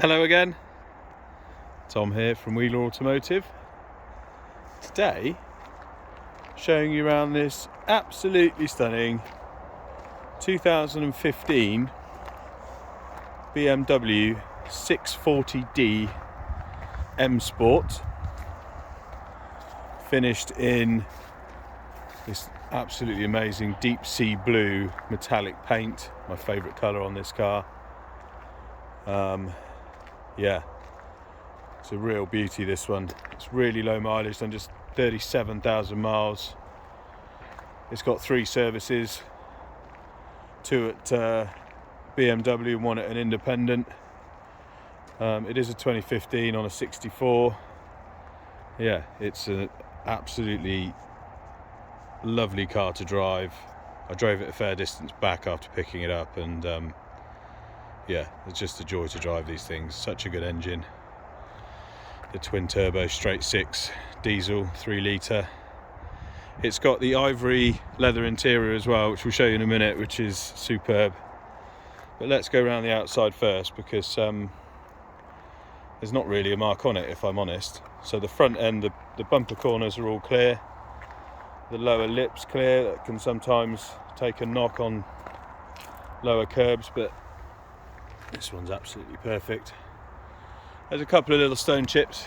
Hello again, Tom here from Wheeler Automotive. Today, showing you around this absolutely stunning 2015 BMW 640D M Sport, finished in this absolutely amazing deep sea blue metallic paint, my favourite colour on this car. Yeah, it's a real beauty, this one. It's really low mileage, done just 37,000 miles. It's got 3 services, 2 at BMW and 1 at an independent. It is a 2015 on a 64. Yeah, it's an absolutely lovely car to drive. I drove it a fair distance back after picking it up, and yeah, it's just a joy to drive these things. Such a good engine. The twin turbo straight 6 diesel 3 litre. It's got the ivory leather interior as well, which we'll show you in a minute, which is superb. But let's go around the outside first, because there's not really a mark on it, if I'm honest. So the front end, the bumper corners are all clear. The lower lip's clear. That can sometimes take a knock on lower curbs, but this one's absolutely perfect. There's a couple of little stone chips,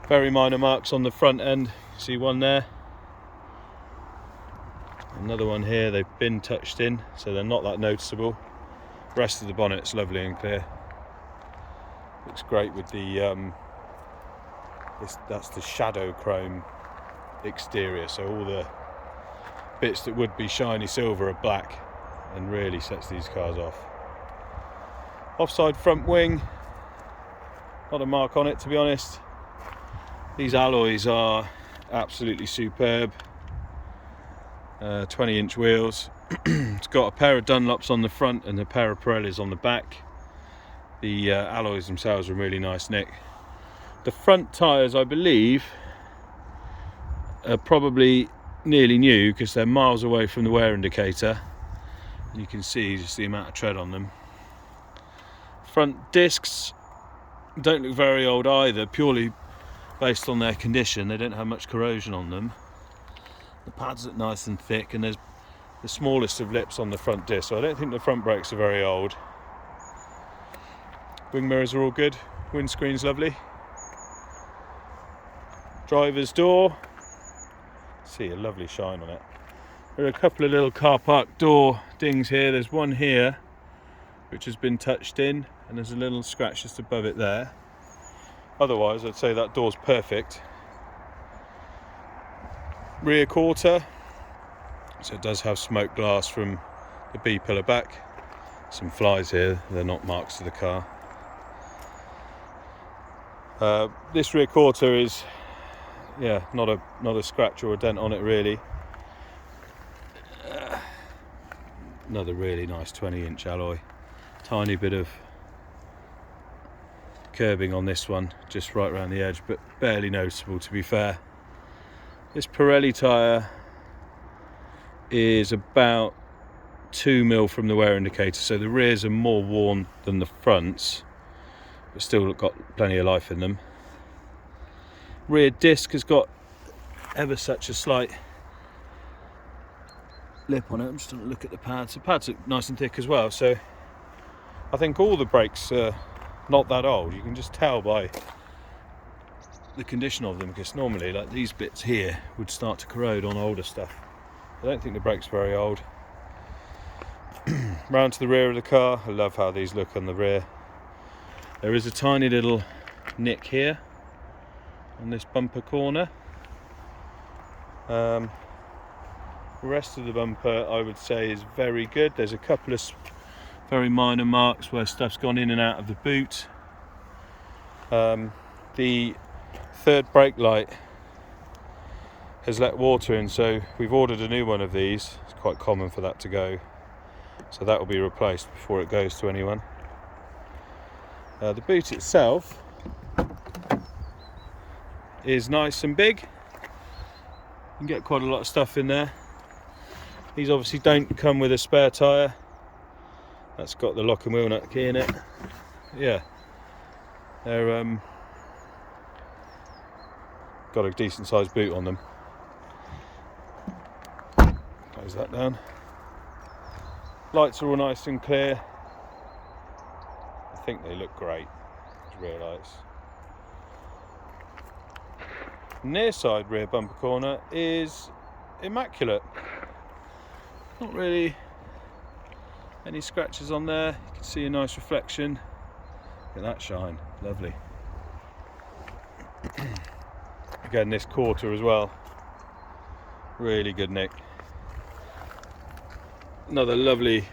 very minor marks on the front end. See one there, another one here. They've been touched in, so they're not that noticeable. The rest of the bonnet's lovely and clear. Looks great with the that's the shadow chrome exterior, so all the bits that would be shiny silver are black, and really sets these cars off. Offside front wing, not a mark on it, to be honest. These alloys are absolutely superb. 20-inch wheels. It's got a pair of Dunlops on the front and a pair of Pirellis on the back. The alloys themselves are in really nice nick. The front tyres, I believe, are probably nearly new, because they're miles away from the wear indicator. You can see just the amount of tread on them. Front discs don't look very old either, purely based on their condition. They don't have much corrosion on them. The pads look nice and thick, and there's the smallest of lips on the front disc, so I don't think the front brakes are very old. Wing mirrors are all good, windscreen's lovely. Driver's door, see a lovely shine on it. There are a couple of little car park door dings here. There's one here which has been touched in, and there's a little scratch just above it there. Otherwise, I'd say that door's perfect. Rear quarter, so it does have smoke glass from the B pillar back. Some flies here, they're not marks to the car. This rear quarter is, yeah, not a scratch or a dent on it really. Another really nice 20-inch alloy. Tiny bit of curbing on this one, just right around the edge, but barely noticeable, to be fair. This Pirelli tyre is about 2 mil from the wear indicator, so the rears are more worn than the fronts, but still got plenty of life in them. Rear disc has got ever such a slight lip on it. I'm just going to look at the pads. The pads look nice and thick as well, so I think all the brakes are not that old. You can just tell by the condition of them, because normally, like, these bits here would start to corrode on older stuff. I don't think the brakes are very old. Round to the rear of the car. I love how these look on the rear. There is a tiny little nick here on this bumper corner. The rest of the bumper, I would say, is very good. There's a couple of very minor marks where stuff's gone in and out of the boot. The third brake light has let water in, so we've ordered a new one of these. It's quite common for that to go, so that will be replaced before it goes to anyone. The boot itself is nice and big. You can get quite a lot of stuff in there. These obviously don't come with a spare tyre. That's got the lock and wheel nut key in it. yeah, they're got a decent sized boot on them. Close that down. Lights are all nice and clear. I think they look great. Rear lights. Near side rear bumper corner is immaculate. Not really any scratches on there. You can see a nice reflection. Look at that shine, lovely. Again, this quarter as well, really good nick. Another lovely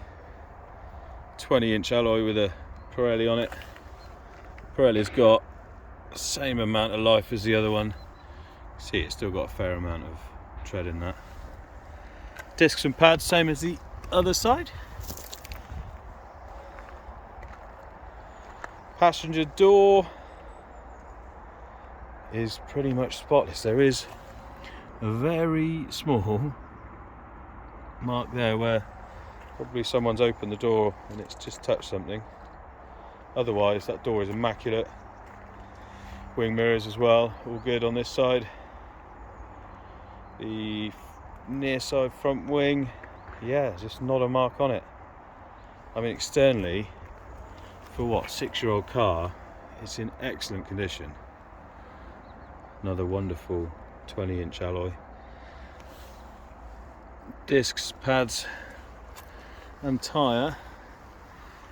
20-inch alloy with a Pirelli on it. Pirelli's got the same amount of life as the other one. See, it's still got a fair amount of tread in that. Discs and pads, same as the other side. Passenger door is pretty much spotless. There is a very small mark there where probably someone's opened the door and it's just touched something. Otherwise, that door is immaculate. Wing mirrors as well, all good on this side. The near side front wing, yeah, just not a mark on it. I mean, externally, for what, 6-year-old car, it's in excellent condition. Another wonderful 20-inch alloy. Discs, pads and tyre,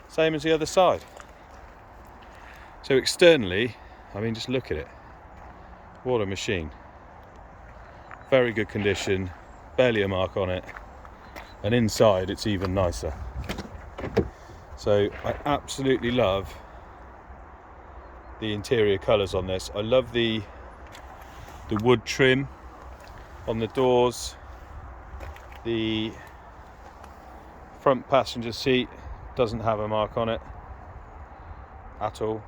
same as the other side. So externally, I mean, just look at it. What a machine. Very good condition, barely a mark on it. And inside it's even nicer. So I absolutely love the interior colours on this. I love the wood trim on the doors. The front passenger seat doesn't have a mark on it at all.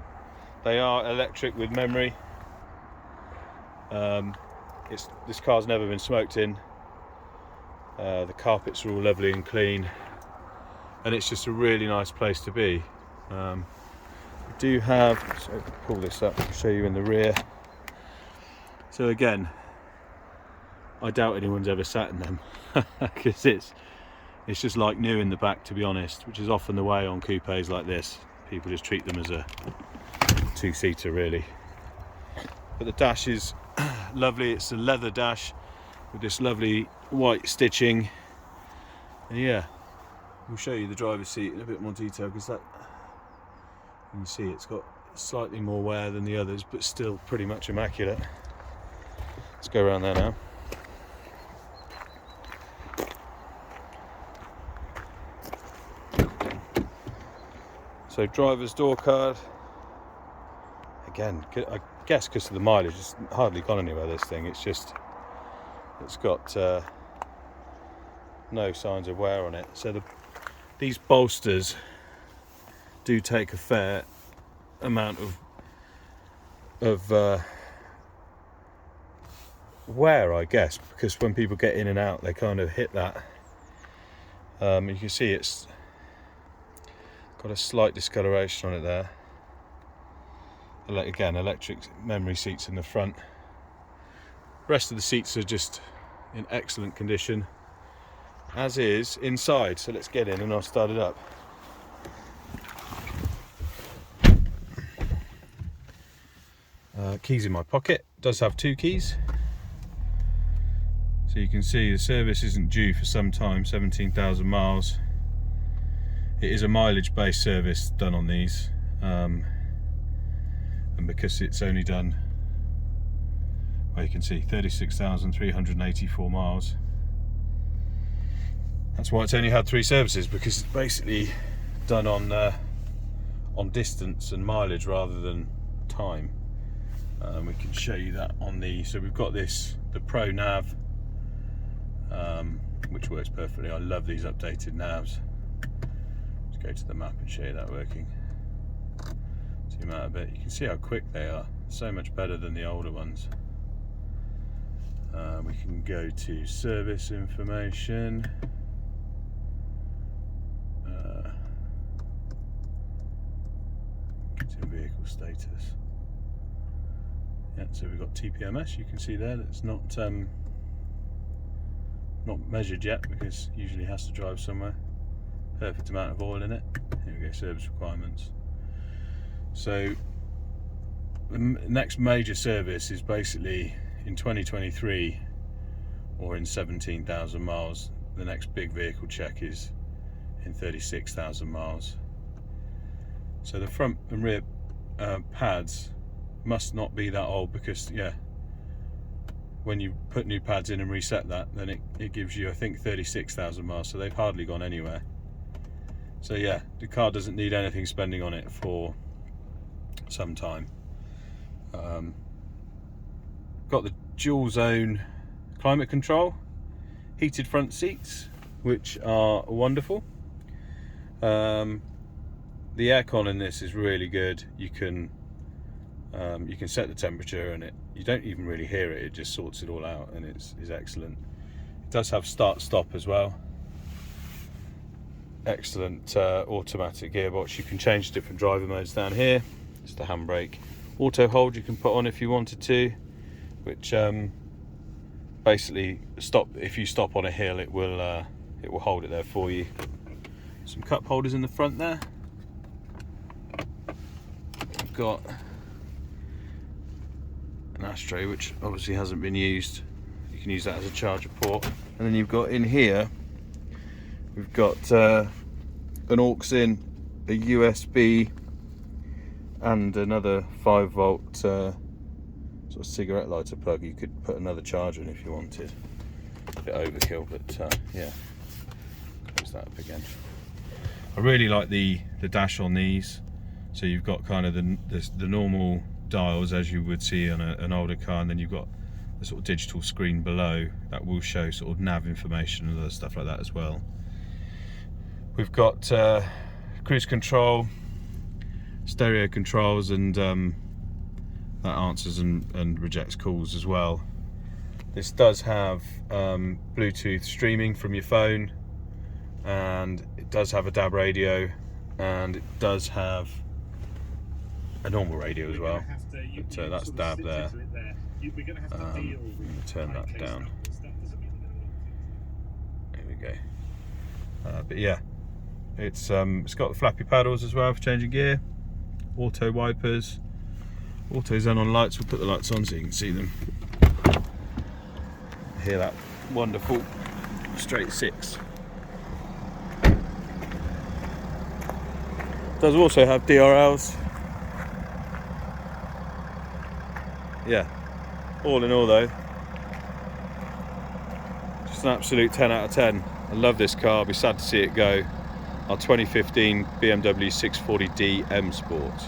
They are electric with memory. This car's never been smoked in. The carpets are all lovely and clean, and it's just a really nice place to be. We do have, so pull this up and show you in the rear. So again, I doubt anyone's ever sat in them because it's just like new in the back, to be honest, which is often the way on coupes like this. People just treat them as a two-seater really. But the dash is lovely. It's a leather dash with this lovely white stitching. And yeah, we'll show you the driver's seat in a bit more detail because that, you can see it's got slightly more wear than the others, but still pretty much immaculate. Let's go around there now. So driver's door card. Again, I guess because of the mileage, it's hardly gone anywhere, this thing. It's got no signs of wear on it. So these bolsters do take a fair amount of wear, I guess, because when people get in and out, they kind of hit that. You can see it's got a slight discoloration on it there. Again, electric memory seats in the front. Rest of the seats are just in excellent condition, as is inside. So let's get in and I'll start it up. Keys in my pocket. Does have 2 keys. So you can see the service isn't due for some time, 17,000 miles. It is a mileage based service done on these. And because it's only done, well, you can see 36,384 miles. That's why it's only had 3 services, because it's basically done on distance and mileage rather than time. We can show you that on so we've got the Pro Nav, which works perfectly. I love these updated navs. Let's go to the map and show you that working. Zoom out a bit. You can see how quick they are. So much better than the older ones. We can go to service information. So vehicle status. Yeah, so we've got TPMS, you can see there, that's not measured yet because usually has to drive somewhere. Perfect amount of oil in it. Here we go, service requirements. So the next major service is basically in 2023 or in 17,000 miles. The next big vehicle check is in 36,000 miles. So the front and rear pads must not be that old, because yeah, when you put new pads in and reset that, then it gives you, I think, 36,000 miles, so they've hardly gone anywhere. So yeah, the car doesn't need anything spending on it for some time. Got the dual zone climate control, heated front seats, which are wonderful. The aircon in this is really good. You can set the temperature and you don't even really hear it, it just sorts it all out, and it's excellent. It does have start stop as well. Excellent automatic gearbox. You can change different driver modes down here. It's the handbrake. Auto hold you can put on if you wanted to, which basically if you stop on a hill, it will hold it there for you. Some cup holders in the front there. We've got an ashtray which obviously hasn't been used. You can use that as a charger port. And then you've got in here, we've got an aux in, a USB, and another 5-volt sort of cigarette lighter plug. You could put another charger in if you wanted. A bit overkill, but yeah. Close that up again. I really like the dash on these. So you've got kind of the normal dials as you would see on an older car, and then you've got the sort of digital screen below that will show sort of nav information and other stuff like that as well. We've got cruise control, stereo controls, and that answers and rejects calls as well. This does have Bluetooth streaming from your phone, and it does have a DAB radio, and it does have a normal radio as well. But that's DAB there. Turn that down. There we go. But yeah, it's got the flappy paddles as well for changing gear. Auto wipers, auto xenon lights. We'll put the lights on so you can see them. Hear that wonderful straight 6. Does also have DRLs. Yeah, all in all though, just an absolute 10 out of 10. I love this car. I'll be sad to see it go. Our 2015 BMW 640D M Sport.